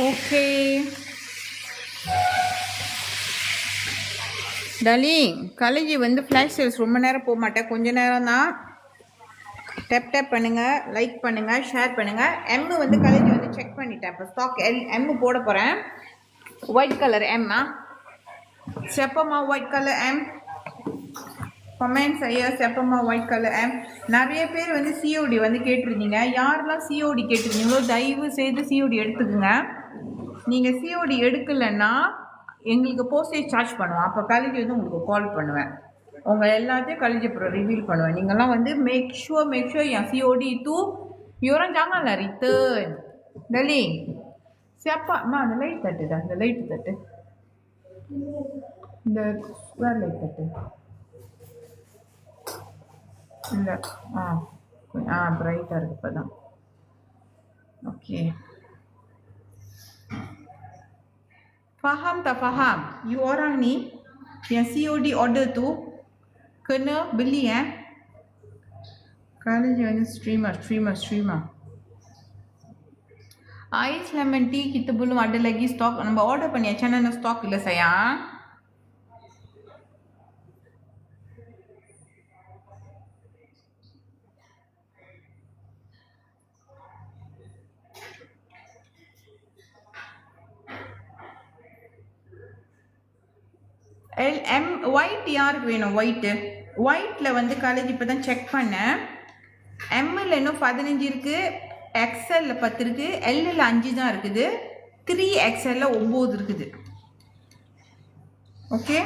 Okay darling, college வந்து flash sales ரொம்ப நேரம் போக மாட்டேன், கொஞ்ச நேரம் தான். டேப் பண்ணுங்கள், லைக் பண்ணுங்கள், ஷேர் பண்ணுங்கள். எம் வந்து காலேஜ் வந்து செக் பண்ணிட்டேன். இப்போ ஸ்டாக் எம் போட போகிறேன். ஒயிட் கலர் எம்மா செப்பம்மா, ஒயிட் கலர் எம் கமெண்ட்ஸ் ஐயா, செப்பம்மா ஒயிட் கலர் எம். நிறைய பேர் வந்து சிஓடி வந்து கேட்டிருந்தீங்க. யாரெல்லாம் சிஓடி கேட்டிருந்தீங்களோ தயவு செய்து சிஓடி எடுத்துக்கோங்க. நீங்கள் சிஓடி எடுக்கலைன்னா எங்களுக்கு போஸ்டேஜ் சார்ஜ் பண்ணுவோம். அப்போ காலேஜ் வந்து உங்களுக்கு கால் பண்ணுவேன். உங்கள் எல்லாத்தையும் காலேஜ் அப்புறம் ரிவீல் பண்ணுவேன். நீங்கள்லாம் வந்து மேக் ஷுவர் என் சிஓடி டூ யூரம் ஜாங்கல்ல ரிட்டர்ன் டெல்லி செப்பாம்மா. அந்த லைட் தட்டுடா, அந்த லைட் தட்டு, இந்த ஸ்கொயர் லைட் தட்டு. இல்லை பிரைட்டாக இருக்குது இப்போ தான். Okay, faham tak faham? You orang ni yang COD order tu kena beli College ni streamer. Ice lemon tea kita belum ada lagi stok. Nama order பண்ணியாச்சா? நான் ஸ்டாக் இல்லை sayang. ஒயிட் யாருக்கு வேணும்? ஒயிட்டில் வந்து காலேஜ் இப்போ தான் செக் பண்ணேன். எம்மில் இன்னும் 15 இருக்குது, எக்ஸ்எல்லில் 10 இருக்குது, எல்லில் 5 தான் இருக்குது, 3XLல 9 இருக்குது. ஓகே,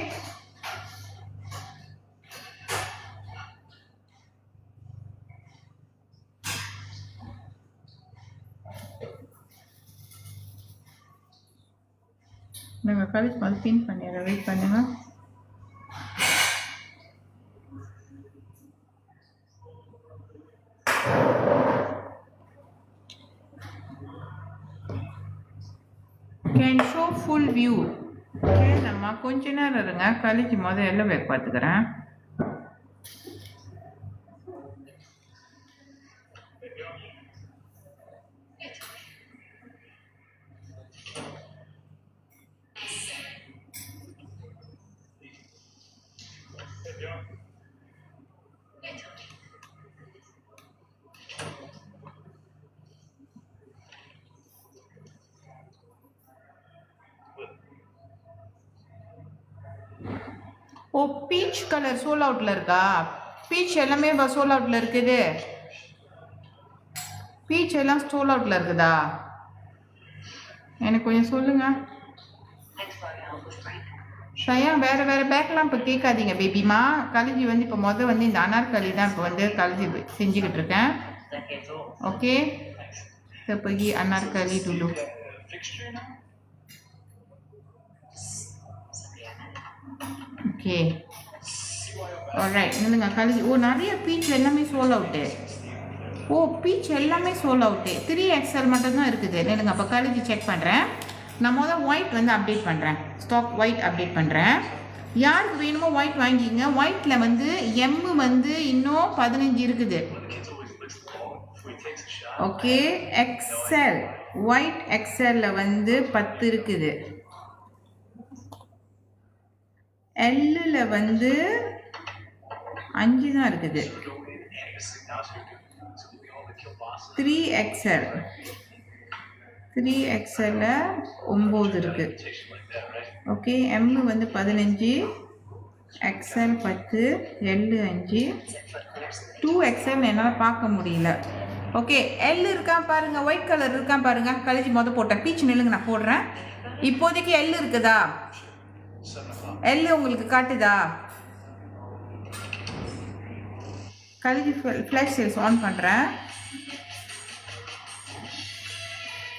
நாங்கள் காலேஜ் மாதிரி பின் பண்ணிடுறேன், வெயிட் பண்ணுங்க. Can show full view. நம்ம கொஞ்ச நேரம் இருங்க, காலேஜ் முதல்ல எல்லாம் பேக் பார்த்துக்கிறேன். ஓ, பீச் கலர் சோல் அவுட்டில் இருக்கா? பீச் எல்லாமே சோல் அவுட்டில் இருக்குது. பீச் எல்லாம் சோல் அவுட்டில் இருக்குதா? எனக்கு கொஞ்சம் சொல்லுங்க சையா. வேறு பேக்கெலாம் இப்போ கேட்காதீங்க பேபிமா. காலேஜ் வந்து இப்போ வந்து இந்த அனார்கலி தான் இப்போ வந்து காலேஜ் செஞ்சுக்கிட்டு இருக்கேன். ஓகே, இப்போ pergi Anarkali dulu. Okay, alright. என்னதுங்க காலேஜ்? ஓ, நிறைய பீச் எல்லாமே சோல் அவுட்டு. ஓ, பீச் எல்லாமே சோல் அவுட்டு. 3XL மட்டும்தான் இருக்குது. என்னதுங்க அப்போ காலேஜ் செக் பண்ணுறேன். நான் முதல் ஒயிட் வந்து அப்டேட் பண்ணுறேன், ஸ்டாக் ஒயிட் அப்டேட் பண்ணுறேன். யாருக்கு வேணுமோ ஒயிட் வாங்கிக்கிங்க. ஒயிட்டில் வந்து எம் வந்து இன்னும் 15 இருக்குது. ஓகே, எக்ஸ்எல் ஒயிட் எக்ஸ்எல்ல வந்து 10 இருக்குது. எல்லில் வந்து 5 தான் இருக்குது. 3XLல 9 இருக்கு. ஓகே, எம் வந்து 15, எக்ஸ்எல் 10, எல் 5, 2XL என்னால் பார்க்க முடியல. ஓகே, எல் இருக்கான் பாருங்க, ஒயிட் கலர் இருக்கான் பாருங்க. காலேஜ் போட்டேன். பீச் நில்லுங்க, நான் போடுறேன். இப்போதைக்கு எல் இருக்குதா? எல் உங்களுக்கு காட்டுதா? காலேஜ் ஃப்ளாஷ் சேல்ஸ் ஆன் பண்ணுறேன்.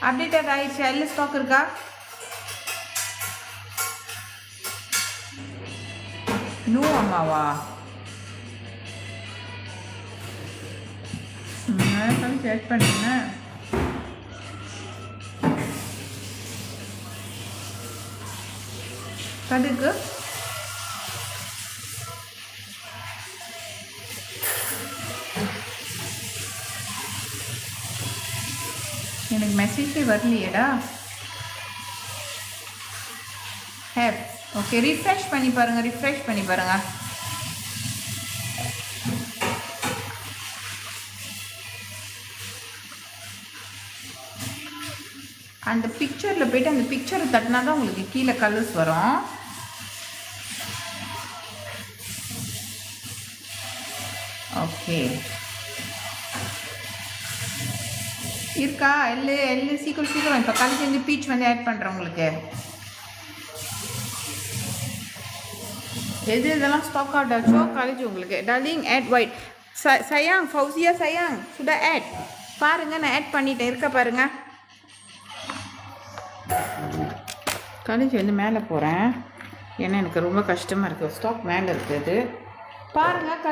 அப்டேட்டட் ஆயிடுச்சு. எல் ஸ்டாக் இருக்கா? நோ அம்மாவா? செக் பண்ணுங்க. கடுகு எனக்கு மெசேஜே வரலையேடா. ஓகே, ரிஃப்ரெஷ் பண்ணி பாருங்க. அந்த பிக்சரில் போய்ட்டு அந்த பிக்சரை தட்டினா தான் உங்களுக்கு கீழே கலர்ஸ் வரும். ஓகே, இருக்கா? எல்லு சீக்கிரம். இப்போ கலந்து வந்து பீச் வந்து ஆட் பண்ணுறேன் உங்களுக்கு. இதெல்லாம் ஸ்டாக் அவுட் ஆச்சோ காலேஜ் உங்களுக்கு. Darling add white. சயாங், ஃபௌசியா சயாங் சுடா ஆட். பாருங்கள், நான் ஆட் பண்ணிட்டேன். இருக்க பாருங்க. காலேஜ் வந்து மேலே போகிறேன், ஏன்னா எனக்கு ரொம்ப கஷ்டமாக இருக்குது. ஸ்டாக் மேலே இருக்குது பாருங்கள்.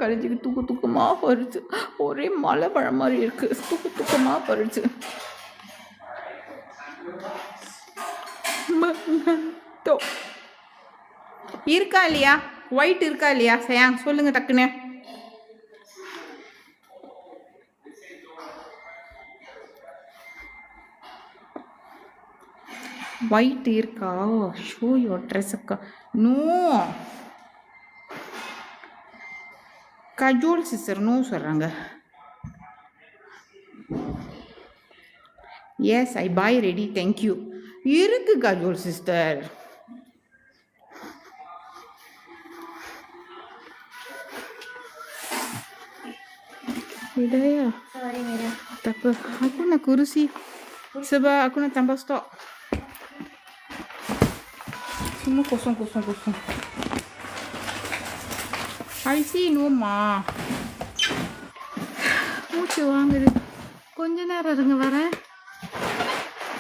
கழிஞ்சுக்கு தூக்கமாக வருது. ஒரே மழை பழம் மாதிரி இருக்குது. தூக்கமாக வருது. இருக்கா இல்லையா? ஒயிட் இருக்கா இல்லையா சயாங்? சொல்லுங்க டக்குன்னு. ஒயிட் இருக்கா? ஷோ யோர் ட்ரெஸ் அக்கா. நோ கஜோல் சிஸ்டர் நோ சொல்கிறாங்க. எஸ் ஐ பாய் ரெடி, தேங்க்யூ. இருக்கு Kajol sister. Hidayah. Sorry Mira. Tak apa. Aku nak kursi. Sebab aku nak tambah stok. Semua kosong. I see no ma. மூச்சு வாங்குது. கொஞ்ச நேரம் இருங்க வரேன்.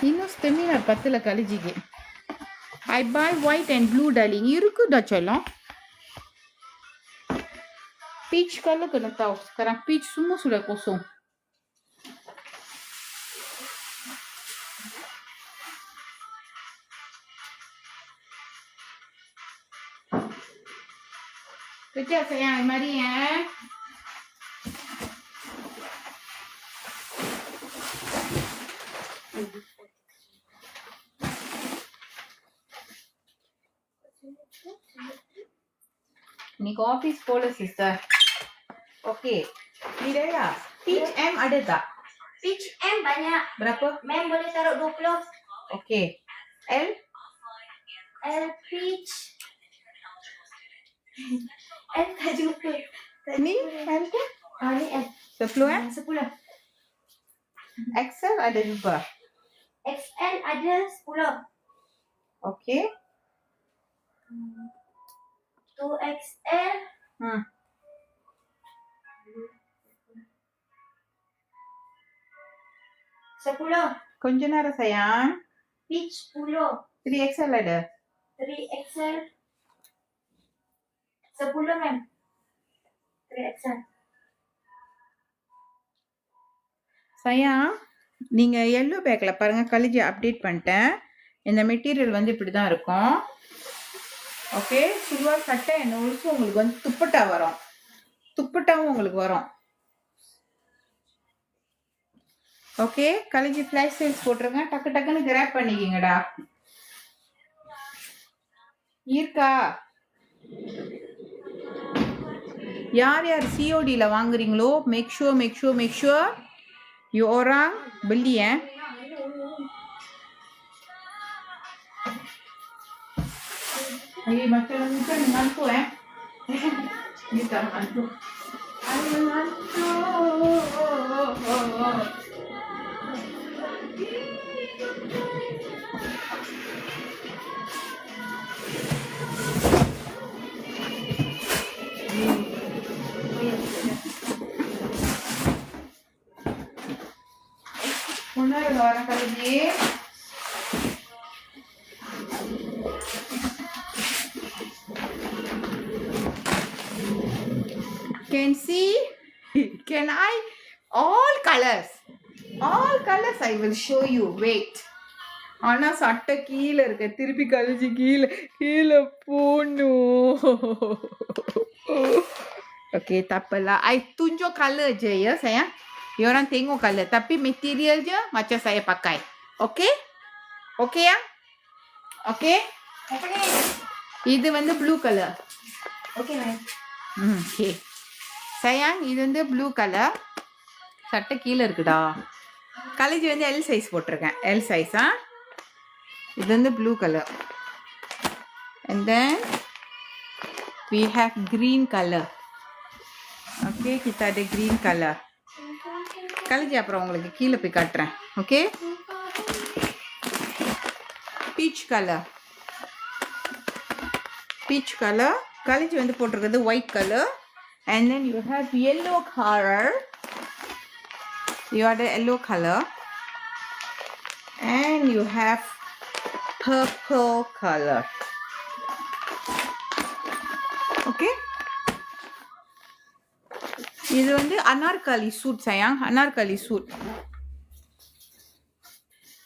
இன்னும் ஸ்டெமினா பத்தல காலேஜிக்கு. I buy white and blue darling. இருக்குதா செல்லம்? Peach color kena tahu. Sekarang peach semua sudah kosong. Kejap sayang, mari ya. Ni office போல sister. Okey. Hidayah, peach M ada tak? Peach M banyak. Berapa? Mem boleh taruh 20. Okey. L? L peach. L tak jumpa. Ni L ke? Ni L. 10 10. XL ada juga. XL ada 10. Okey. 2XL. 10. கொஞ்ச நேரம் sayang. Peach 10. 3XL ada? 3XL. 10 mem. 3XL. sayang, நீங்க yellow பேக்ல பாருங்க, கலிஜி update பண்ணிட்டேன். இந்த material வந்து இப்படி தான் இருக்கும். ஓகே, சுல்வார் சட்டை என்ன ஒழுசு உங்களுக்கு வந்து துப்பட்டா வரும். துப்பட்டாவும் உங்களுக்கு வரும். ஓகே, கலிஜி ஃபிளாஷ் சேல்ஸ் போட்டுருங்க. டக்குன்னு கிராப் பண்ணிக்கிங்கடா. இருக்கா? யார் சிஓடில வாங்குறீங்களோ make sure you orang beli Ay, macam ni ngantuk Ni tak ngantuk. Ay, ngantuk. Benar orang kali ni. Can see? Can I? All colors I will show you. Wait. ஆனா சட்டை கீழே இருக்க, திருப்பி கழிச்சு கீழே போணும். Okay, tak apalah. I tunjuk color je ya sayang. You orang tengok color, tapi material je macam saya pakai. Okay? Okay ya? Okay? Apa ni? இது வந்து blue colour. Okay, ma'am. Okay sayang இது வந்து blue colour. சட்டை கீழே இருக்குடா. College வந்து L size போட்டிருக்கேன். L சைஸா. இது வந்து blue colour. And then we have green color. Okay, kita ada green color. College அப்புறம் உங்களுக்கு கீழே போய் காட்டுறேன். Okay, peach colour. Peach colour. College வந்து போட்டிருக்கிறது white colour. And then you have yellow color. You are the yellow color. And you have purple color. Okay. இது வந்து anarkali suit sayang. Anarkali suit.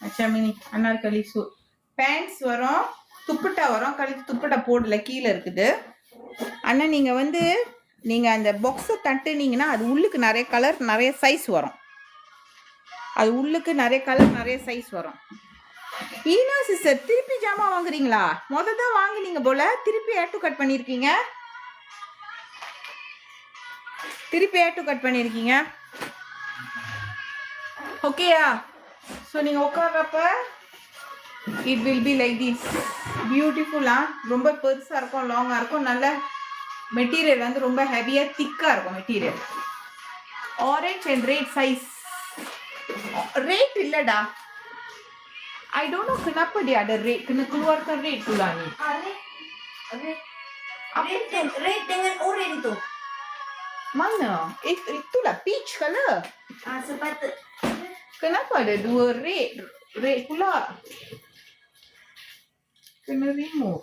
அச்சா மினி அனார்காலி சூட். பேண்ட்ஸ் வரும், துப்பட்டா வரும். கழுத்து துப்பட்டா போடல, கீழே இருக்குது. ஆனால் நீங்கள் வந்து நீங்கள் அந்த பாக்ஸை தட்டுனீங்கன்னா அது உள்ளுக்கு நிறைய கலர் நிறைய சைஸ் வரும். அது உள்ளுக்கு நிறைய கலர் நிறைய சைஸ் வரும். ஈனா சிஸ்டர் திருப்பி ஜாமா வாங்குறீங்களா? தான் வாங்குனீங்க போல, திருப்பி ஏர் டு கட் பண்ணியிருக்கீங்க. திருப்பி ஏர் டு கட் பண்ணியிருக்கீங்க. ஓகேயா? ஸோ நீங்கள் உட்கார்றப்ப it will be like this. பியூட்டிஃபுல்லா, ரொம்ப பெருசாக இருக்கும், லாங்காக இருக்கும். நல்ல மெட்டீரியல் வந்து ரொம்ப ஹெவியாக திக்காக இருக்கும் material. Orange and red size. Rate இல்லைடா. I don't know kenapa dia ada rate. Kena keluarkan rate pula ni. Red dengan orange tu. Mana? Itulah peach color. Sepatut. Kenapa ada dua rate? Rate pula. Kena remove.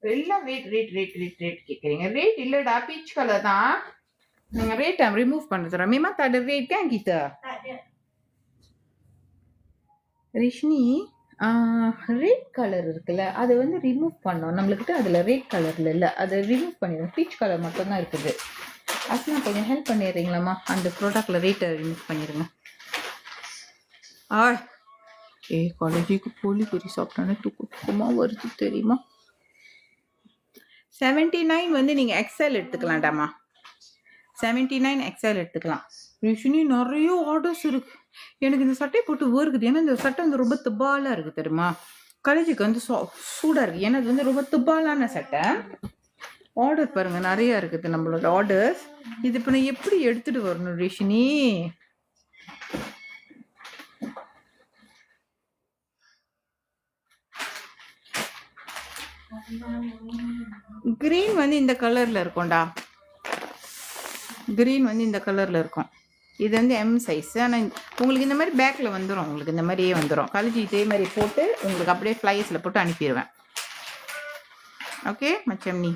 எல்லாம் rate கேட்குறீங்க. Rate இல்லைடா, peach colour தான். நீங்கள் rate remove பண்ண தரோம். memang tak ada rate kan kita? Tak ada. Rishni, red colour இருக்குல்ல, அதை வந்து ரிமூவ் பண்ணோம். நம்மளுக்கிட்ட அதில் ரெட் கலரில் இல்லை, அதை ரிமூவ் பண்ணிடுவோம். பீச் கலர் மட்டும்தான் இருக்குது. அஸ்னா கொஞ்சம் ஹெல்ப் பண்ணிடுறீங்களாம்மா? அந்த ப்ராடக்டில் ரேட்டை ரிமூவ் பண்ணிடுங்க. காலேஜுக்கு போலி பொரி சாப்பிட்டானே தூக்கமாக வருது தெரியுமா? 79 வந்து நீங்கள் எக்ஸல் எடுத்துக்கலாம்டாமா. 79 எக்ஸல் எடுத்துக்கலாம். ரிஷினி நிறைய ஆர்டர்ஸ் இருக்கு. எனக்கு இந்த சட்டை போட்டு வருகுது. ஏன்னா இந்த சட்டை வந்து ரொம்ப துபாலாக இருக்குது தெரியுமா? கலேஜுக்கு வந்து சூடாக இருக்குது. ஏன்னா இது வந்து ரொம்ப துபாலான சட்டை. ஆர்டர் பாருங்க நிறைய இருக்குது நம்மளோட ஆர்டர்ஸ். இது இப்போ நான் எப்படி எடுத்துட்டு வரணும் ரிஷினி? கிரீன் வந்து இந்த கலர்ல இருக்கும்டா. கிரீன் வந்து இந்த கலர்ல இருக்கும். இது வந்து எம் சைஸ். ஆனால் உங்களுக்கு இந்த மாதிரி பேக்கில் வந்துடும். உங்களுக்கு இந்த மாதிரியே வந்துடும். கழிச்சு இதே மாதிரி போட்டு உங்களுக்கு அப்படியே ஃப்ளைஸில் போட்டு அனுப்பிடுவேன். ஓகே மச்சம், நீ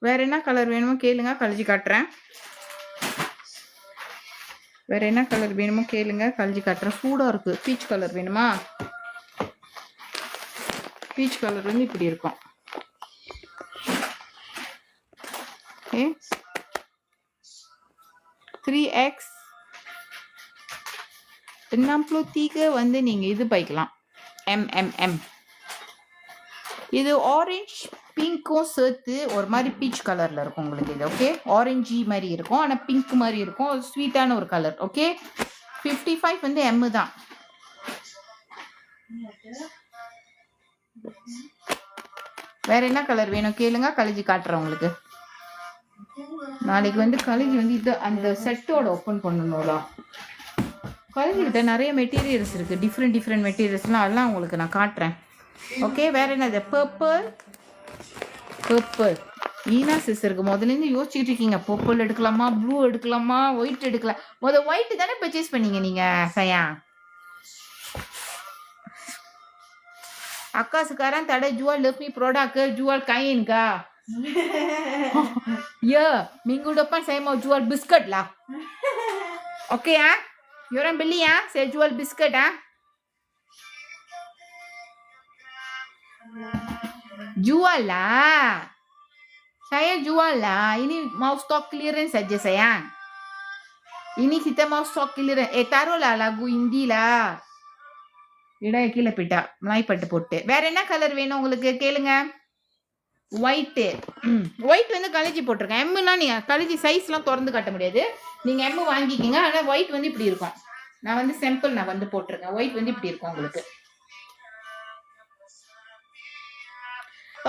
வேற என்ன கலர் வேணுமோ கேளுங்க, கழிச்சு காட்டுறேன். வேற என்ன கலர் வேணுமோ கேளுங்க, கழிச்சு காட்டுறேன். சூடாக இருக்கு. பீச் கலர் வேணுமா? பீச் கலர் வந்து இப்படி இருக்கும். ஓகே, 3X 63 வந்து நீங்கள் இது பைக்கலாம். MMM. இது ஆரஞ்ச் பிங்க்கும் சேர்த்து ஒரு மாதிரி பீச் கலரில் இருக்கும் உங்களுக்கு இது. ஓகே, ஆரஞ்சு மாதிரி இருக்கும், ஆனால் பிங்க் மாதிரி இருக்கும். ஸ்வீட்டான ஒரு கலர். ஓகே, 55 வந்து M தான். வேற என்ன கலர் வேணும் கேளுங்க, கழிச்சு காட்டுறேன் உங்களுக்கு. நாளைக்கு வந்து கலேஜ் வந்து இது அந்த செட்டோட ஓப்பன் பண்ணணும்ல. கலேஜ்கிட்ட நிறைய மெட்டீரியல்ஸ் இருக்கு, டிஃப்ரெண்ட் மெட்டீரியல்ஸ்லாம். அதெல்லாம் உங்களுக்கு நான் காட்டுறேன். ஓகே, வேற என்னது? பர்பிள். ஈனா சிஸ்டருக்கு முதலேருந்து யோசிச்சுட்டு இருக்கீங்க, பர்பிள் எடுக்கலாமா, ப்ளூ எடுக்கலாமா, ஒயிட் எடுக்கலாம். ஒயிட் தானே பர்ச்சேஸ் பண்ணீங்க நீங்க சயா? அக்கா sekarang tak ada jual Love Me product ke, jual kain kah? Ya, minggu depan saya mau jual biskuit lah. Okey ah? You orang beli ah? Saya jual biskuit ah. Jual lah. Saya jual lah. Ini mau stok clearance saja sayang. Ini kita mau stok killer. Taruhlah lagu Hindi lah. இடைய கீழே போயிட்டா நாய்ப்பட்டு போட்டு. வேற என்ன colour வேணும் உங்களுக்கு கேளுங்க. White. White வந்து கழிச்சி போட்டிருக்கேன். எம்லாம் நீங்கள் கழிச்சி சைஸ்லாம் திறந்து காட்ட முடியாது. நீங்கள் எம் வாங்கிக்கிங்க. ஆனால் ஒயிட் வந்து இப்படி இருக்கும். நான் வந்து சிம்பிள் நான் வந்து போட்டிருக்கேன். ஒயிட் வந்து இப்படி இருக்கும் உங்களுக்கு.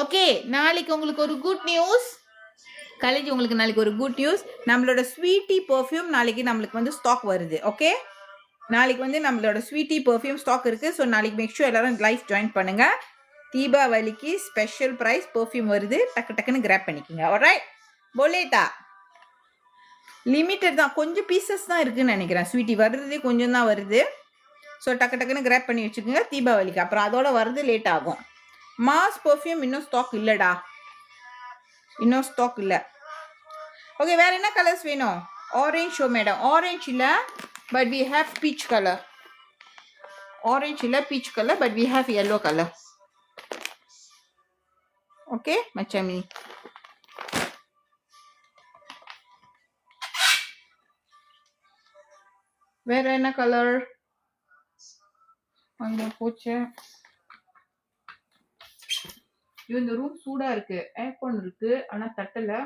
ஓகே, நாளைக்கு உங்களுக்கு ஒரு குட் நியூஸ். கழிச்சி உங்களுக்கு நாளைக்கு ஒரு குட் நியூஸ். நம்மளோட ஸ்வீட்டி பர்ஃப்யூம் நாளைக்கு நம்மளுக்கு வந்து ஸ்டாக் வருது. ஓகே, நாளைக்கு வந்து நம்மளோட ஸ்வீட்டி பர்ஃப்யூம் ஸ்டாக் இருக்குது. ஸோ நாளைக்கு மேக் ஷூர் எல்லாரும் லைஃப் ஜாயின் பண்ணுங்கள். தீபாவளிக்கு ஸ்பெஷல் ப்ரைஸ் பர்ஃப்யூம் வருது. டக்கு டக்குன்னு கிராப் பண்ணிக்கோங்க. ஆல்ரைட், போலேதா லிமிட்டட் தான், கொஞ்சம் பீசஸ் தான் இருக்குதுன்னு நினைக்கிறேன். ஸ்வீட்டி வருது கொஞ்சம் தான் வருது. ஸோ டக்கு டக்குன்னு கிராப் பண்ணி வச்சுக்கோங்க தீபாவளிக்கு. அப்புறம் அதோட வருது லேட் ஆகும். மாஸ் பர்ஃப்யூம் இன்னும் ஸ்டாக் இல்லைடா, இன்னும் ஸ்டாக் இல்லை. ஓகே, வேறு என்ன கலர்ஸ் வேணும்? Orange show madam. ஆரஞ்ச் இல்லை, but we have peach color. Orange illa peach color, but we have yellow color. Okay, macam ni. Where என்ன color? அங்க போச்சு. இந்த ரூம் சூடா இருக்கு. ஏர்கான் இருக்கு, ஆனா தட்டல.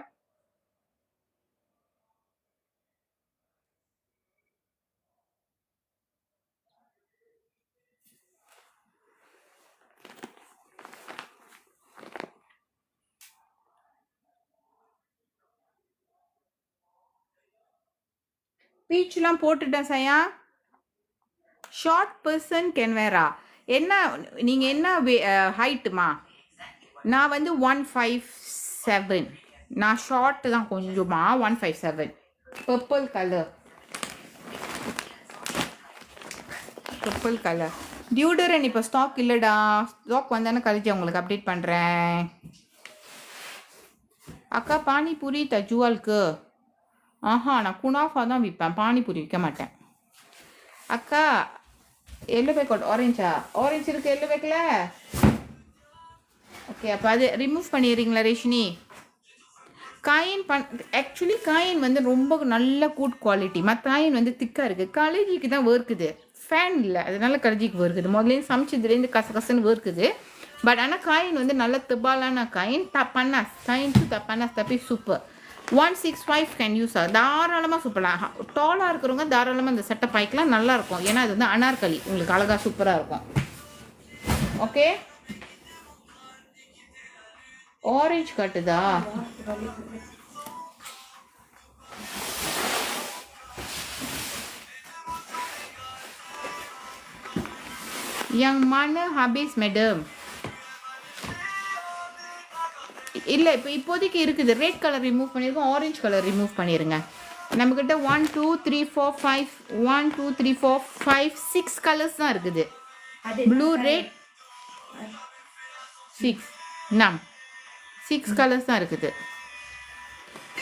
பீச்லாம் போட்டுட்டேன் சையா. ஷார்ட் பர்சன் கேன் வேரா. என்ன நீங்கள் என்ன ஹைட்டுமா? நான் வந்து 157. நான் ஷார்ட் தான் கொஞ்சமா. 157. Purple colour, purple colour. டியூடரன் இப்போ ஸ்டாக் இல்லைடா. ஸ்டாக் வந்தானே கழிச்சு உங்களுக்கு அப்டேட் பண்ணுறேன். அக்கா பானிபூரி தஜுவாலுக்கு. ஆஹா, நான் குனாஃபா தான் விற்பேன், பானிபூரி விற்க மாட்டேன். அக்கா எல்லோ பேக்கோட் ஆரஞ்சா? ஆரஞ்சு இருக்குது, எல்லோ பேக்கில். ஓகே, அப்போ அது ரிமூவ் பண்ணிடுறீங்களா ரேஷினி? காயின் ஆக்சுவலி காயின் வந்து ரொம்ப நல்ல குட் குவாலிட்டி. மற்ற காயின் வந்து திக்காக இருக்குது. கலேஜிக்கு தான் வேர்க்குது, ஃபேன் இல்லை, அதனால கலேஜிக்கு வேர்க்குது. முதலேருந்து சமைச்சதுலேருந்து கசகசன்னு வேர்க்குது. பட் ஆனால் காயின் வந்து நல்ல திபாலான காயின். தப்பானாஸ் காயின் தப்பானாஸ் தப்பி சூப்பர். 165 கேன் யூஸ் ஆகும். தாராளமாக சூப்பராக. டாலாக இருக்கிறவங்க தாராளமாக இந்த செட்டப் பாய்க்கலாம், நல்லாயிருக்கும். ஏன்னா அது வந்து அனார்கலி, உங்களுக்கு அழகாக சூப்பராக இருக்கும். ஓகே, ஆரஞ்சு காட்டுதா? yang mana habis madam? இல்லை, இப்போதைக்கு இருக்குது. ரெட் கலர் ரிமூவ் பண்ணியிருக்கோம், ஆரஞ்சு கலர் ரிமூவ் பண்ணிடுங்க. நம்மக்கிட்ட 1 2 3 4 5 1 2 3 4 5 6 கலர்ஸ் தான் இருக்குது. ப்ளூ, ரெட், 6 நாம் 6 கலர்ஸ் தான் இருக்குது.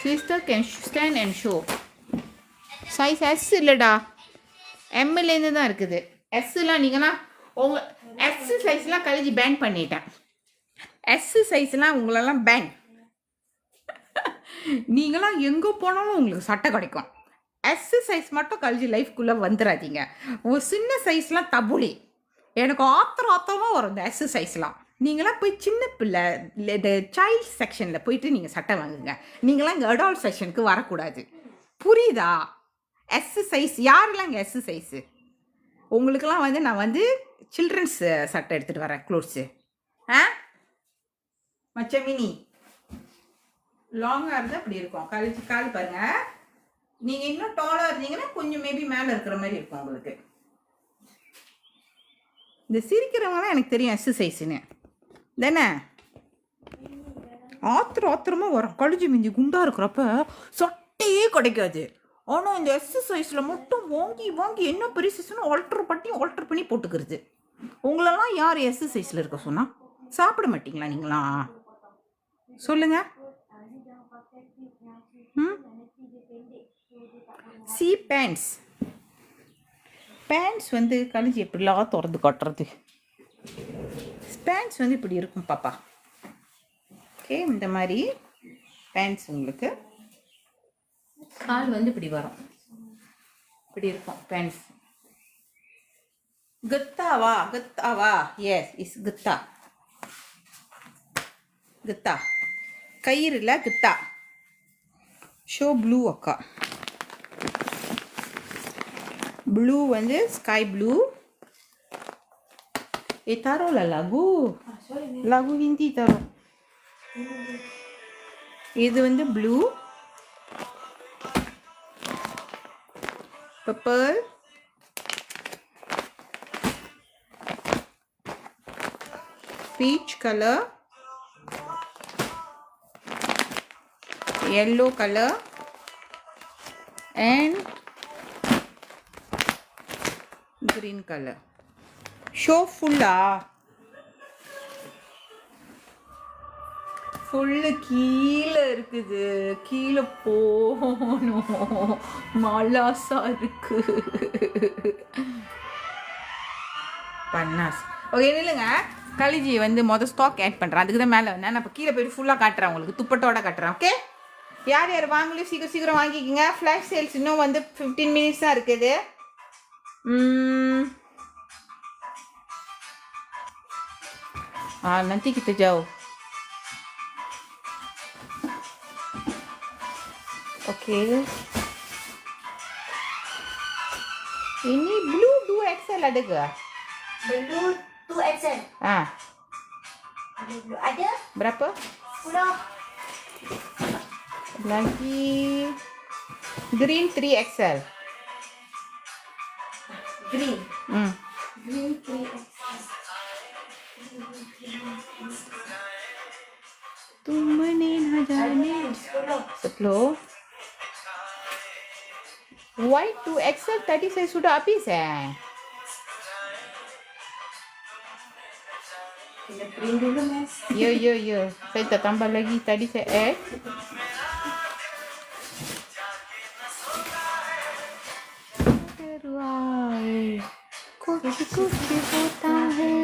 Sister can stand and show. Size S இல்லைடா, எம்லேருந்து தான் இருக்குது. எஸ்லாம் நீங்கள்லாம் உங்கள் எஸ் சைஸ்லாம் கழிச்சு பேன் பண்ணிட்டேன். எஸ் சைஸ்லாம் உங்களெல்லாம் பேன். நீங்களாம் எங்கே போனாலும் உங்களுக்கு சட்டை கிடைக்கும். எஸ் சைஸ் மட்டும் கழிச்சு லைஃப்குள்ளே வந்துடாதீங்க. ஒரு சின்ன சைஸ்லாம் தபுளி. எனக்கு ஆத்திரமாக வரும் இந்த எஸ் சைஸ்லாம். நீங்களாம் போய் சின்ன பிள்ளை இந்த சைல்ட் செக்ஷனில் போயிட்டு நீங்கள் சட்டை வாங்குங்க. நீங்களாம் இங்கே அடால்ட் செக்ஷனுக்கு வரக்கூடாது, புரியுதா? எஸ் சைஸ் யாரெல்லாம் இங்கே எஸ் சைஸு? உங்களுக்கெல்லாம் வந்து நான் வந்து சில்ட்ரன்ஸ் சட்டை எடுத்துகிட்டு வரேன், க்ளோத்ஸு. மச்சமினி லாங்காக இருந்தால் அப்படி இருக்கும். கழிச்சு கால் பாருங்கள். நீங்கள் இன்னும் டாலாக இருந்தீங்கன்னா கொஞ்சம் மேபி மேலே இருக்கிற மாதிரி இருக்கும் உங்களுக்கு. இந்த சிரிக்கிறவங்களாம் எனக்கு தெரியும் எஸ் சைஸுன்னு தானே. ஆத்திரமாக வரும். கழிச்சு மிஞ்சி குண்டாக இருக்கிறப்ப சட்டையே கிடைக்காது. ஆனால் இந்த எஸ் சைஸில் மட்டும் வாங்கி என்ன பெரிய சைஸ்னு ஆல்டர் பண்ணி போட்டுக்கிறது. உங்களெல்லாம் யார் எஸ் சைஸில் இருக்க சொன்னால்? சாப்பிட மாட்டிங்களா நீங்களா? சொல்லுங்க. சி பேண்ட்ஸ் வந்து கழிச்சு எப்படிலாம் திறந்து காட்டுறது. பேண்ட்ஸ் வந்து இப்படி இருக்கும் பாப்பா. ஓகே, இந்த மாதிரி பேண்ட்ஸ் உங்களுக்கு கால் வந்து இப்படி வரும். இப்படி இருக்கும் பேண்ட்ஸ். கத்தாவா எஸ் இஸ் கத்தா கயிறு இல்லை கத்தா. ஷோ ப்ளூ அக்கா. ப்ளூ வந்து sky blue. taruh lah lagu. Lagu Hindi taruh. இது வந்து blue, purple, peach colour, yellow color and green color. Show full full கீழே இருக்குது. கீழே போகணும். மலாசா இருக்கு. பன்னாஸ். ஓகே இல்லைங்க, கலிஜி வந்து மொதல் ஸ்டாக் ஆட் பண்ணுறேன். அதுக்கு தான் மேலே வந்தேன். நான் இப்போ கீழே போய்ட்டு ஃபுல்லாக காட்டுறேன் உங்களுக்கு. துப்பட்டோட காட்டுறேன். ஓகே, யார் யார் வாங்கலையும் சீக்கிரம் வாங்கிக்கிங்க. ஃப்ளாஷ் சேல்ஸ் இன்னும் வந்து 15 minutes தான் இருக்குது. nanti kita jauh. Okay. Ini blue 2XL ada ke? Blue 2XL. Ada blue. Ada? Berapa? 10. Lagi green 3XL. Green. Green 3XL. तुमने ना जाने 10. White 2XL tadi saya sudah habis Kita print dulu mas. Ya. Saya tak tambah lagi. Tadi saya add. कुछ होता है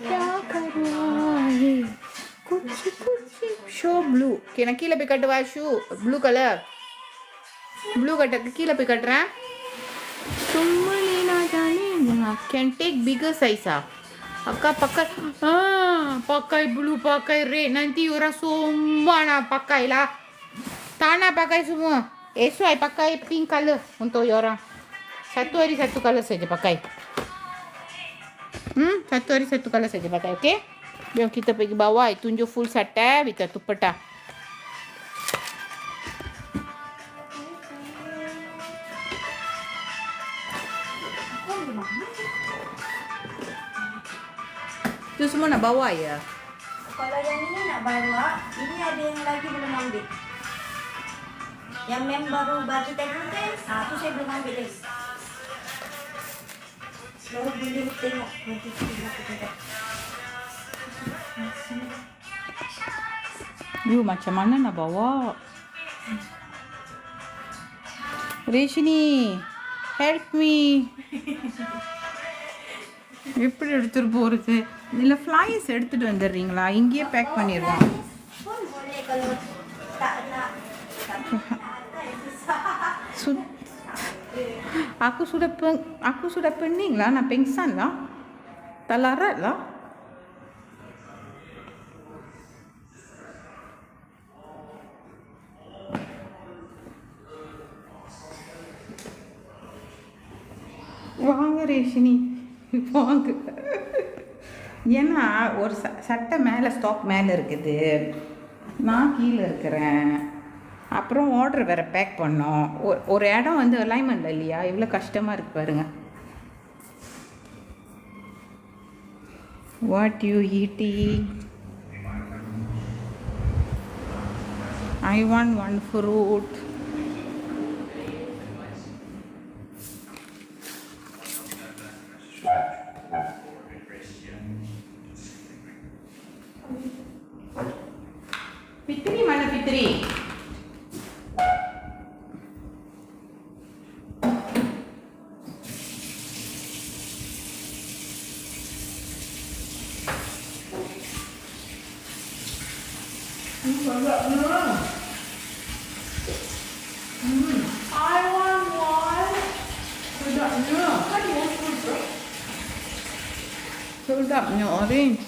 क्या करवाए कुछ show blue. Okay, நான் கீழே போய் கட்டுவா. Shoe blue colour. ப்ளூ கட்ட கீழே போய் கட்டுறேன். சும்மா நீனா ஜானே கேன் டேக் பிகர் சைஸா அக்கா. pakai blue pakai red nanti orang semua nak pakai lah. Tak nak pakai semua. Esok I pakai pink color untuk orang. Satu hari satu color saja pakai. Satu hari satu color saja pakai. Okay, jom kita pergi bawah. I tunjuk full set with dupatta. Itu semua nak bawa ya? Kalau yang ini nak bawa, ini ada yang lagi belum ambil. Yang mem baru bagi tadi kan, tu saya belum ambil lagi. Baru boleh tengok nanti kita. You macam mana nak bawa? Reshini, help me. எப்படி எடுத்துட்டு போகிறது? இல்லை flies எடுத்துகிட்டு வந்துடுறீங்களா? இங்கேயே back பண்ணிடுவோம். Aku sudah pening lah, nak pingsan lah, tak larat lah. வாங்க ரேஷினி வாங்க. ஏன்னா ஒரு சட்டை மேலே ஸ்டாக் மேலே இருக்குது, நான் கீழே இருக்கிறேன். அப்புறம் ஆர்டர் வேறு பேக் பண்ணோம். ஒரு இடம் வந்து அலைன்மெண்ட் இல்லையா? இவ்வளோ கஷ்டமாக இருக்குது பாருங்க. What you eating? I want one fruit. Fitri mana Fitri? I want one. What do you want fruit, bro? Sedap punya orange.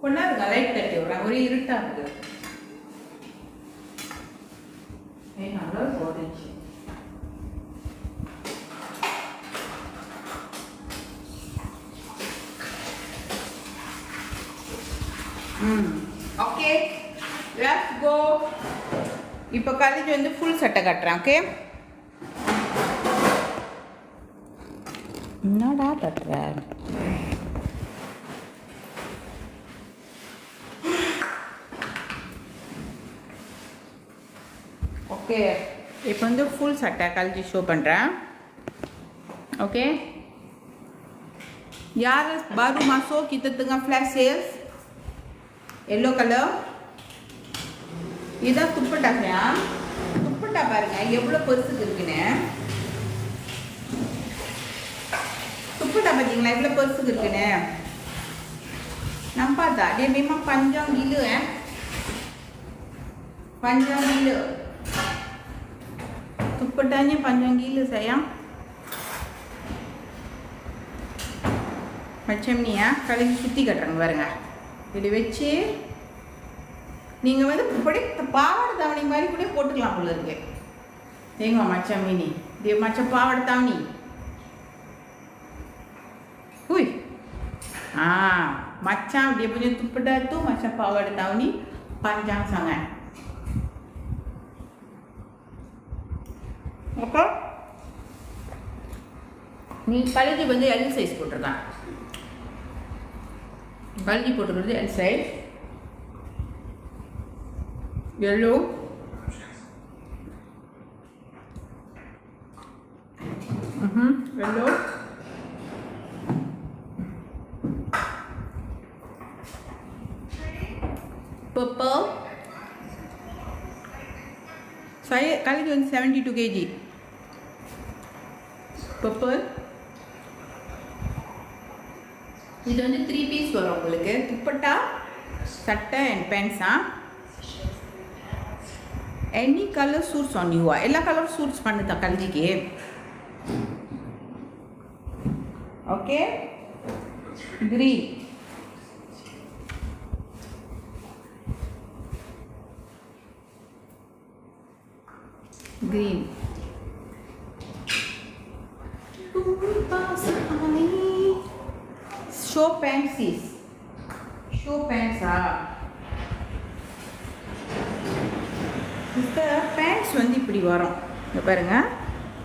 கொண்டாருங்க லைட் தட்டி விடுறேன் ஒரே இருட்டா இருக்கு நல்லா போடுச்சு ஓகே லெட்ஸ் கோ இப்போ கழிச்சு வந்து ஃபுல் சட்டை கட்டுறேன் ஓகே என்னடா கட்டுற ஓகே இப்போ வந்து ஃபுல் சட்டை கழிச்சு ஷோ பண்ணுறேன் ஓகே यार baru masuk kita tengah flash sales yellow color இதான் துப்பட்டா சார் துப்பட்டா பாருங்க எவ்வளோ பெருசுக்கு இருக்குன்னு துப்பட்டா பார்த்தீங்களா எவ்வளோ பெருசுக்கு இருக்குன்னு nampak tak dia memang panjang gila panjang gila துப்பட்டாnya panjang gila sayang macam ni ya kali சுத்தி கட்டுறாங்க பாருங்க இதை வச்சு நீங்கள் வந்து இப்படி பாவாடை தாவணி மாதிரி கூட போட்டுக்கலாம் போல இருக்கு தேங்க macam ini dia macam பாவாடை தாவணி hui macam dia punya dupatta tu macam pawadah dauni panjang sangat. Apa? Ni kali dia வந்து L size போட்டுருக்கான். கல்வி போட்டுக்கிறது L size. Yellow. Yellow. Purple. Saya kali itu 72 kg. Purple. இது வந்து 3 piece வரும் உங்களுக்கு துப்பட்டா சட்டை and pants any colour suits on you எல்லா colour suits பண்ணுதா கல்விக்கு okay green green show pants is show pants இந்த pants வந்து இப்படி வரும் இங்க பாருங்க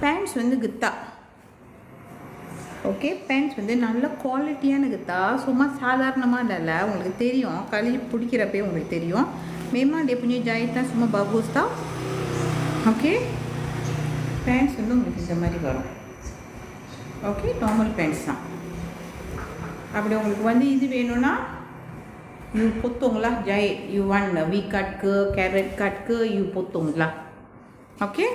pants வந்து கித்தா ஓகே pants வந்து நல்ல குவாலிட்டியான கித்தா சும்மா சாதாரணமாக இல்லைல்ல உங்களுக்கு தெரியும் களி பிடிக்கிறப்பே உங்களுக்கு தெரியும் memang dia punya jahitan semua bagus tau okay pants வந்து உங்களுக்கு இந்த மாதிரி வரும் ஓகே நார்மல் பேண்ட்ஸ் தான் அப்படி உங்களுக்கு வந்து இது வேணும்னா you potonglah jahit you want V cut ke carrot cut ke you potonglah okay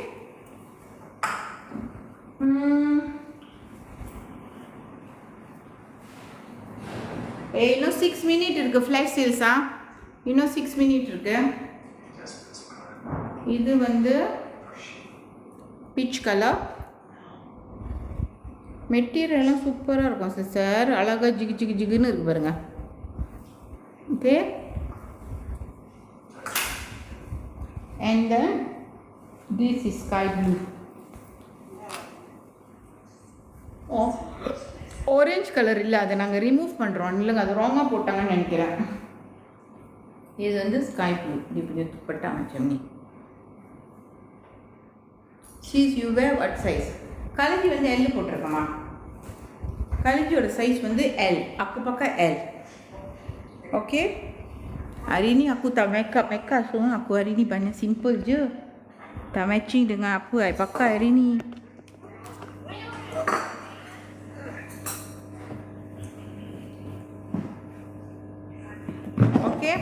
இன்னும் 6 minutes இருக்கு ஃப்ளாஷ் சேல்ஸா இன்னும் 6 minutes இருக்கு இது வந்து பீச் கலர் மெட்டீரியல்லாம் சூப்பராக இருக்கும் சிஸ்டர் அழகாக ஜிகு ஜிகு ஜிகுன்னு இருக்கு பாருங்க okay and then this is sky blue orange colour இல்லை அதை நாங்கள் ரிமூவ் பண்ணுறோம் இல்லைங்க அது ராங்காக போட்டாங்கன்னு நினைக்கிறேன் இது வந்து ஸ்கை ப்ளூ இப்படி துப்பட்டா மச்சம்னி she's you wear what size கலஞ்சி வந்து எல் போட்டிருக்கமா கலஞ்சியோட சைஸ் வந்து L aku pakai L okay hari ni aku tak makeup so aku hari ni banyak simple je tak matching dengan apa I pakai hari ni okay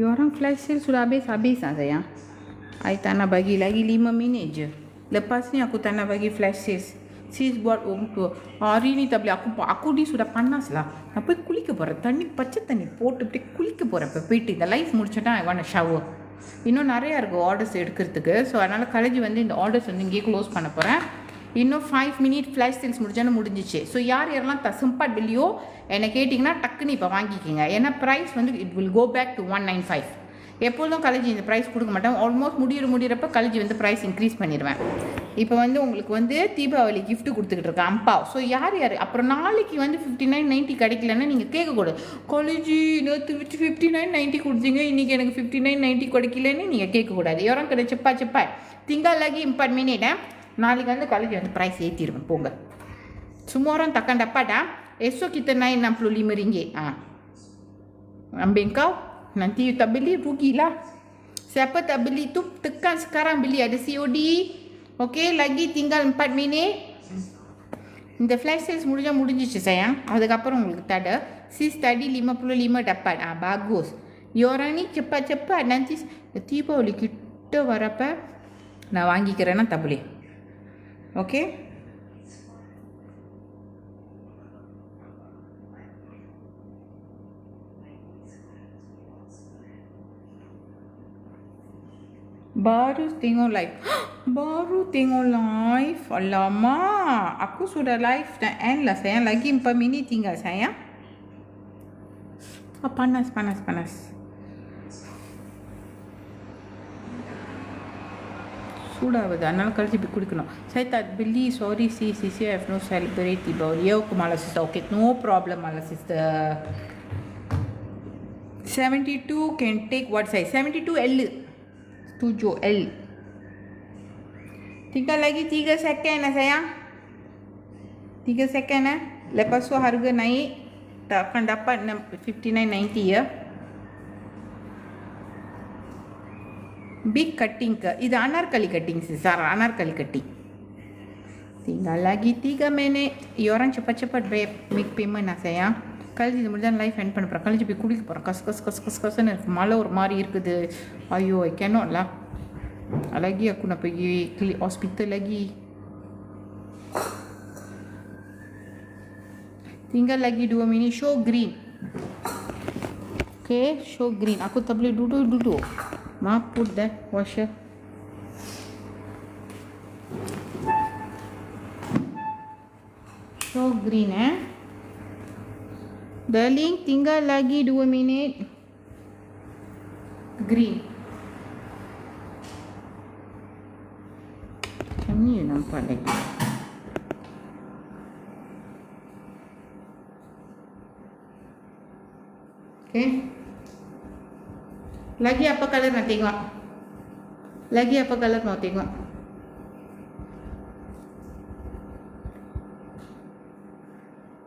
Orang flash sale sudah habis sayang. I tak nak bagi lagi 5 minit je. Lepas ni aku tak nak bagi flash sales. Sis buat tu. Hari ni tak boleh. Aku ni sudah panas lah. நான் போய் குளிக்க போகிறேன். தண்ணி பச்சை தண்ணி போட்டு அப்படியே குளிக்க போகிறேன். இப்போ போயிட்டு இந்த லைஃப் முடிச்சுட்டா ஐ வாண்ட் ஷவர். இன்னும் நிறையா இருக்குது ஆர்டர்ஸ் எடுக்கிறதுக்கு. ஸோ அதனால் காலேஜ் வந்து இந்த ஆர்டர்ஸ் வந்து இங்கேயே க்ளோஸ் பண்ண போகிறேன். இன்னும் 5 மினிட் ஃப்ளாஷ் சேல்ஸ் முடிஞ்சாலும் முடிஞ்சிச்சு. ஸோ யாரெல்லாம் சிம்பாட் பில்லியோ என்னை கேட்டிங்கன்னா டக்குன்னு இப்போ வாங்கிக்கிங்க. ஏன்னா ப்ரைஸ் வந்து it will go back to 195. எப்பொழுதும் காலேஜ் இந்த ப்ரைஸ் கொடுக்க மாட்டேன். ஆல்மோஸ்ட் முடிகிறப்ப காலேஜ் வந்து ப்ரைஸ் இன்க்ரீஸ் பண்ணிடுவேன். இப்போ வந்து உங்களுக்கு வந்து தீபாவளி கிஃப்ட் கொடுத்துக்கிட்டு இருக்கேன் அம்பாவ். ஸோ யார் அப்புறம் நாளைக்கு வந்து 59.90 கிடைக்கலன்னா நீங்கள் கேட்கக்கூடாது. காலேஜ் நேற்று 59.90 கொடுத்தீங்க, இன்றைக்கி எனக்கு 59.90 கிடைக்கலன்னு நீங்கள் கேட்கக்கூடாது. யாரும் கிடையாது செப்பா திங்காலாகி 4 மினிட். நாளைக்கு வந்து காலேஜ் வந்து ப்ரைஸ் ஏற்றிடுவேன் போங்க. Semua orang takkan dapat dah. Esok kita naik RM65. Ambil kau. Nanti you tak beli, rugilah. Siapa tak beli tu tekan sekarang beli. Ada COD. Okey, lagi tinggal 4 minit. இந்த flash sales முடிஞ்சிச்சு sayang. அதுக்கப்புறம் உங்களுக்கு தடை. sis tadi 55 dapat. Bagus. You orang ni cepat-cepat nanti Deepavali கிட்ட வரப்ப நான் வாங்கிக்கிறேன்னா tak boleh. Okay? Baru tengok live. Alamak, aku sudah live dah end lah sayang. Lagi 4 minit tinggal sayang. Panas. சூடாகுது, அதனால கழிச்சு இப்படி குடிக்கணும். Saya tak beli, sorry sis, I have no celebrate Deepavali. Okay malah sister, okay, no problem malah sister. 72 can take what size? 72L. 7L. Tinggal lagi 3 second lah sayang. 3 second Lepas tu harga naik, tak akan dapat 59.90 ya. Big cutting ke? Itu anarkali cutting sih, Sarah. Anarkali cutting. Tinggal lagi 3 minit. Ya orang cepat-cepat make payment lah sayang. Kalau இது முடிஞ்சா life end பண்ண போகிறேன். College போய் குளிக்க போகிறேன். கசன்னு இருக்குது. மழை ஒரு மாதிரி இருக்குது. ஐயோ I cannot lah. Lagi aku nak pergi hospital lagi. Tinggal lagi 2 minit. Show green. Okay, show green. Aku tak boleh duduk. Maaf, put that washer. Show green Darling, tinggal lagi 2 minit. Green. Macam ni nampak lagi. Okay. Lagi apa color nak tengok? Lagi apa color mau tengok?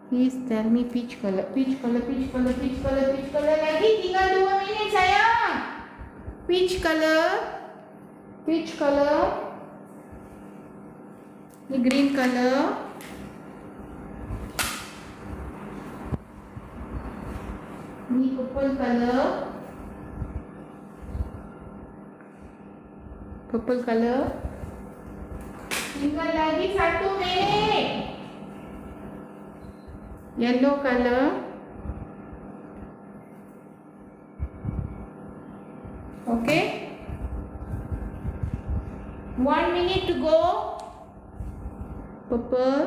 Please tell me peach color. Peach color. Lagi tinggal 2 minit sayang. Peach color. Ni green color. Ni purple color. Tinggal lagi 1 minit. Yellow color. Okay. 1 minute to go. Purple.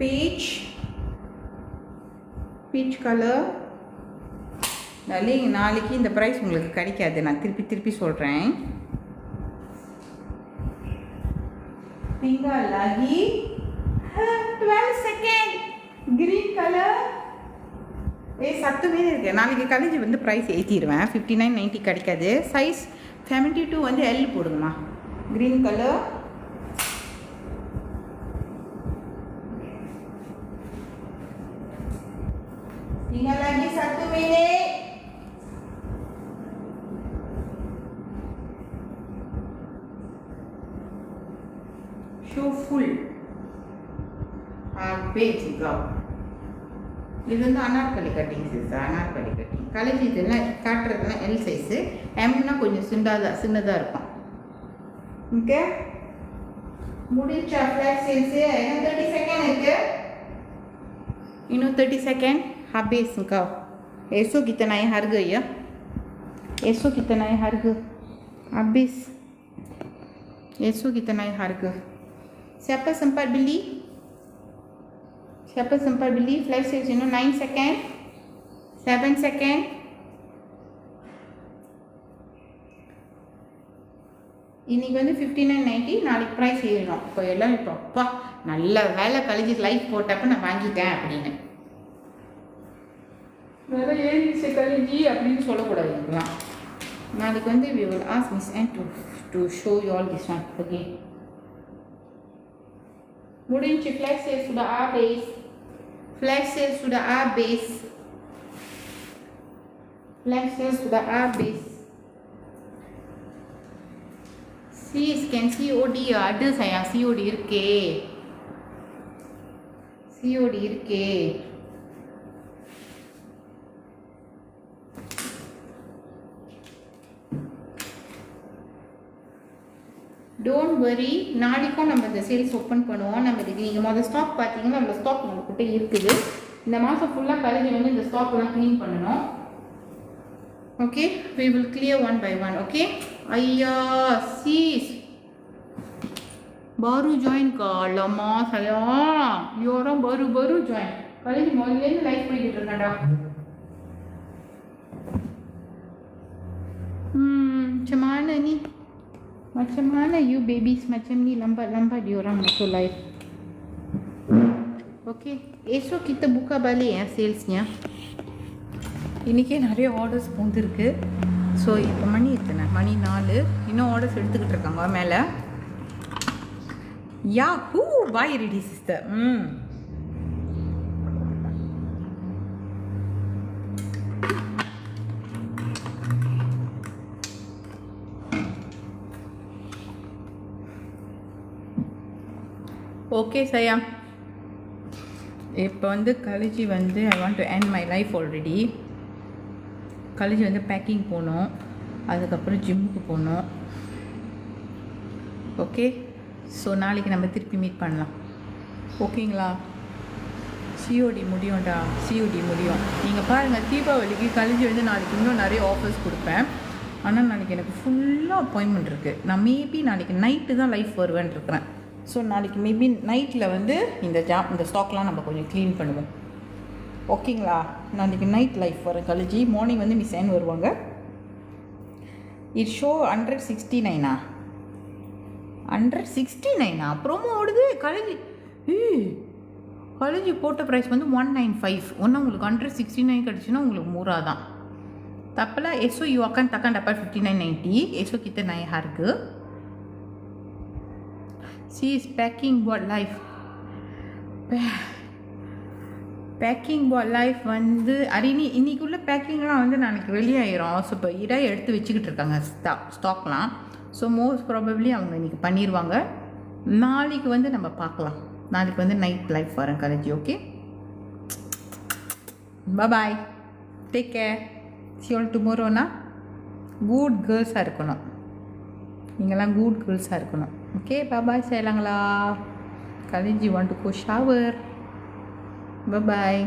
Peach color. நாளைக்கு இந்த price உங்களுக்கு கிடைக்காது. நான் திருப்பி சொல்கிறேன். tinggal lagi 12 second. green color. 10 minit இருக்கு. நாளைக்கு college வந்து பிரைஸ் ஏற்றிடுவேன். 59.90 கிடைக்காது. சைஸ் 72 வந்து L போடுங்கம்மா. green color. tinggal lagi 1 minit. Show full. Habis juga. இது வந்து anarkali cutting size, anarkali cutting. கலஜி இதெல்லாம் காட்டுறதுலாம் எல் சைஸு, எம்னா கொஞ்சம் சின்னதாக இருக்கும். ஓகே, முடிச்சா ஃப்ளாட் சேல்ஸு. இன்னும் 30 செகண்ட் இருக்கு, இன்னும் 30 second. habis engkau. Esok kita naik harga ya. Esok kita naik harga. Habis. Esok kita naik harga. Siapa sempat beli? Siapa sempat beli? Flash sales, 9 second, 7 second. இன்னைக்கு வந்து 59.90, நாளைக்கு price ஏறணும். இப்போ எல்லாம் இப்போ அப்பா நல்ல வேலை கழிச்சு லைஃப் போட்டப்ப நான் வாங்கிட்டேன் அப்படின்னு வேலை ஏறிச்சு கழிஞ்சி அப்படின்னு சொல்லக்கூடாது. இதெல்லாம் நாளைக்கு வந்து we will ask Miss Ann to show you all this one again. முடிஞ்சு flash sales sudah habis. Flash sales sudah habis. Flash sales sudah habis. Sis, can COD ada sayang, COD இருக்கே, COD இருக்கே. Don't worry, நாளைக்கும் நம்ம இந்த sales open பண்ணுவோம். நம்ம இதுக்கு நீங்கள் முதல் ஸ்டாக் பார்த்தீங்கன்னா நம்ம ஸ்டாக் நம்மக்கிட்ட இருக்குது. இந்த மாதம் ஃபுல்லாக கழிஞ்சு வந்து இந்த ஸ்டாக்லாம் க்ளீன் பண்ணணும். Okay, we will clear one by one. Okay, ஐயா cheese baru join ke? Lama sayang, you orang baru join. Kalian முதல்ல லைஃப் பண்ணிட்டு இருக்கடா. Macam mana ni? Macam mana you babies macam ni lambat-lambat diorang masuk live. Okay, esok kita buka balik ya salesnya. இன்றைக்கே நிறைய orders போந்துருக்கு. So இப்போ மணி எத்தனை? மணி 4. இன்னும் orders எடுத்துக்கிட்டு இருக்காங்க மேலே. Yeah who bye ready sister. Okay சயா, இப்போ வந்து கழிச்சி வந்து I want to end my life already. கழிச்சி வந்து பேக்கிங் போகணும், அதுக்கப்புறம் ஜிம்முக்கு போகணும். ஓகே, ஸோ நாளைக்கு நம்ம திருப்பி மீட் பண்ணலாம். ஓகேங்களா? சிஓடி முடியும்டா, சிஓடி முடியும். நீங்கள் பாருங்கள், தீபாவளிக்கு கழிச்சி வந்து நாளைக்கு இன்னும் நிறைய ஆஃபர்ஸ் கொடுப்பேன். ஆனால் நாளைக்கு எனக்கு ஃபுல்லாக அப்பாயின்மெண்ட் இருக்குது. நான் மேபி நாளைக்கு நைட்டு தான் லைஃப் வருவேன் இருக்கிறேன். ஸோ நாளைக்கு மேபி நைட்டில் வந்து இந்த ஸ்டாக்லாம் நம்ம கொஞ்சம் க்ளீன் பண்ணுவோம். ஓகேங்களா? நாளைக்கு நைட் லைஃப் வர கழிச்சி, மார்னிங் வந்து மிஸ் ஆன் வருவாங்க. It show 169. 169 ப்ரோமோ ஓடுது. கழிச்சி போட்ட ப்ரைஸ் வந்து 195. ஒன்று உங்களுக்கு 169 கிடச்சுன்னா உங்களுக்கு மூரா தான் தப்பில். எஸ்ஓ யூ அக்கன் தக்கன் டப்பா 59.90. எஸ்ஓ கிட்ட நான் ஹாருக்கு. She is packing what life. Packing life வந்து அரினி இன்றைக்குள்ள பேக்கிங்லாம் வந்து நாளைக்கு வெளியாயிரும். ஸோ இப்போ இடம் எடுத்து வச்சுக்கிட்டு இருக்காங்க ஸ்டாக்லாம். ஸோ மோஸ்ட் ப்ராபப்ளி அவங்க இன்றைக்கி பண்ணிடுவாங்க. நாளைக்கு வந்து நம்ம பார்க்கலாம். நாளைக்கு வந்து நைட் லைஃப் வரேன் கலேஜி. Okay, bye, take care, see you all tomorrow. Good கேர்ள்ஸாக இருக்கணும், நீங்கள்லாம் குட் கேர்ள்ஸாக இருக்கணும். ஓகே, பாய் sayangங்களா. கலேஜி want to go shower. Bye-bye.